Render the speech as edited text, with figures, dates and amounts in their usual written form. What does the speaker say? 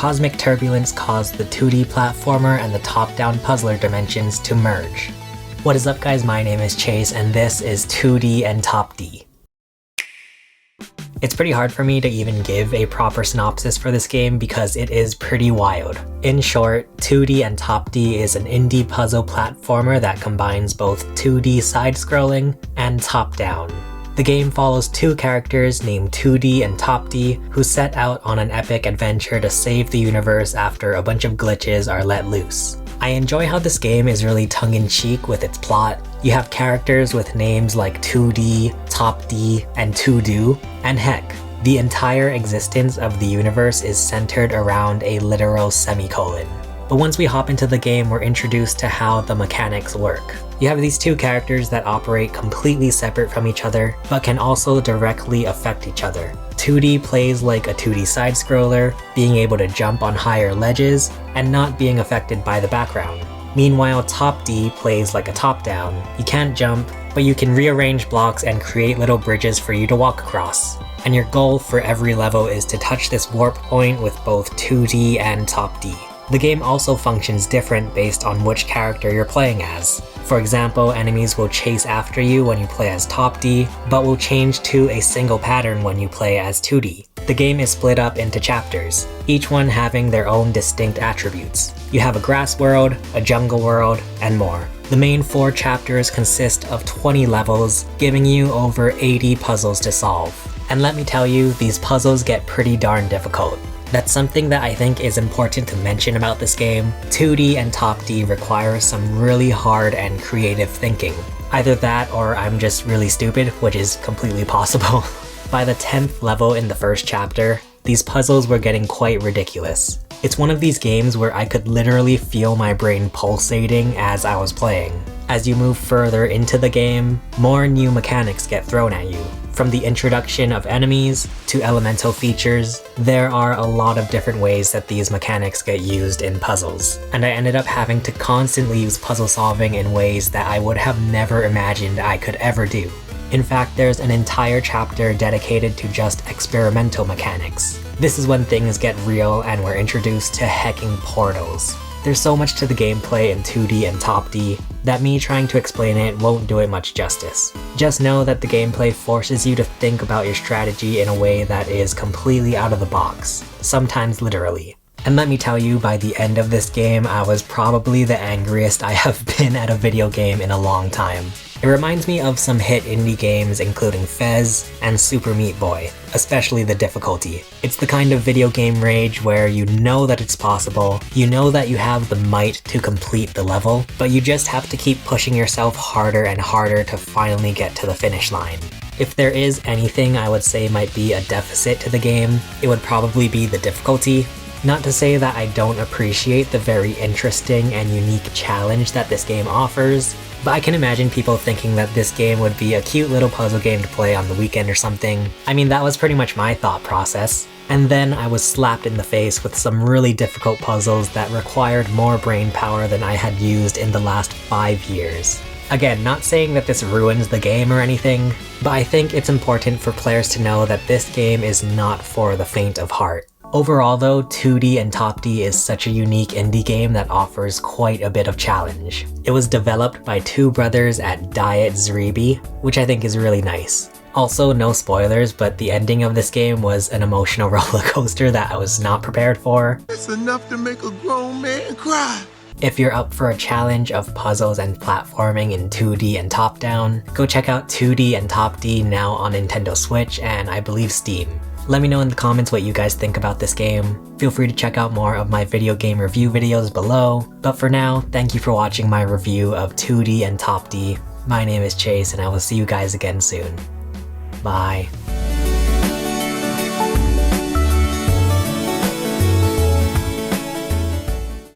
cosmic turbulence caused the 2D platformer and the top-down puzzler dimensions to merge. What is up guys, my name is Chase and this is Toodee and Topdee. It's pretty hard for me to even give a proper synopsis for this game because it is pretty wild. In short, Toodee and Topdee is an indie puzzle platformer that combines both 2D side-scrolling and top-down. The game follows two characters named Toodee and Topdee who set out on an epic adventure to save the universe after a bunch of glitches are let loose. I enjoy how this game is really tongue-in-cheek with its plot. You have characters with names like Toodee, Topdee, and Toodoo, and heck, the entire existence of the universe is centered around a literal semicolon. But once we hop into the game, we're introduced to how the mechanics work. You have these two characters that operate completely separate from each other, but can also directly affect each other. Toodee plays like a 2D side-scroller, being able to jump on higher ledges, and not being affected by the background. Meanwhile, Topdee plays like a top-down. You can't jump, but you can rearrange blocks and create little bridges for you to walk across. And your goal for every level is to touch this warp point with both Toodee and Topdee. The game also functions different based on which character you're playing as. For example, enemies will chase after you when you play as Topdee, but will change to a single pattern when you play as Toodee. The game is split up into chapters, each one having their own distinct attributes. You have a grass world, a jungle world, and more. The main 4 chapters consist of 20 levels, giving you over 80 puzzles to solve. And let me tell you, these puzzles get pretty darn difficult. That's something that I think is important to mention about this game. Toodee and Topdee require some really hard and creative thinking. Either that or I'm just really stupid, which is completely possible. By the 10th level in the first chapter, these puzzles were getting quite ridiculous. It's one of these games where I could literally feel my brain pulsating as I was playing. As you move further into the game, more new mechanics get thrown at you. From the introduction of enemies to elemental features, there are a lot of different ways that these mechanics get used in puzzles. And I ended up having to constantly use puzzle solving in ways that I would have never imagined I could ever do. In fact, there's an entire chapter dedicated to just experimental mechanics. This is when things get real and we're introduced to hecking portals. There's so much to the gameplay in Toodee and Topdee that me trying to explain it won't do it much justice. Just know that the gameplay forces you to think about your strategy in a way that is completely out of the box, sometimes literally. And let me tell you, by the end of this game, I was probably the angriest I have been at a video game in a long time. It reminds me of some hit indie games including Fez and Super Meat Boy, especially the difficulty. It's the kind of video game rage where you know that it's possible, you know that you have the might to complete the level, but you just have to keep pushing yourself harder and harder to finally get to the finish line. If there is anything I would say might be a deficit to the game, it would probably be the difficulty. Not to say that I don't appreciate the very interesting and unique challenge that this game offers, but I can imagine people thinking that this game would be a cute little puzzle game to play on the weekend or something. I mean, that was pretty much my thought process. And then I was slapped in the face with some really difficult puzzles that required more brain power than I had used in the last 5 years. Again, not saying that this ruins the game or anything, but I think it's important for players to know that this game is not for the faint of heart. Overall though, Toodee and Topdee is such a unique indie game that offers quite a bit of challenge. It was developed by 2 brothers at Diet Zribi, which I think is really nice. Also, no spoilers, but the ending of this game was an emotional roller coaster that I was not prepared for. It's enough to make a grown man cry. If you're up for a challenge of puzzles and platforming in 2D and top-down, go check out Toodee and Topdee now on Nintendo Switch and I believe Steam. Let me know in the comments what you guys think about this game. Feel free to check out more of my video game review videos below. But for now, thank you for watching my review of Toodee and Topdee. My name is Chase and I will see you guys again soon. Bye.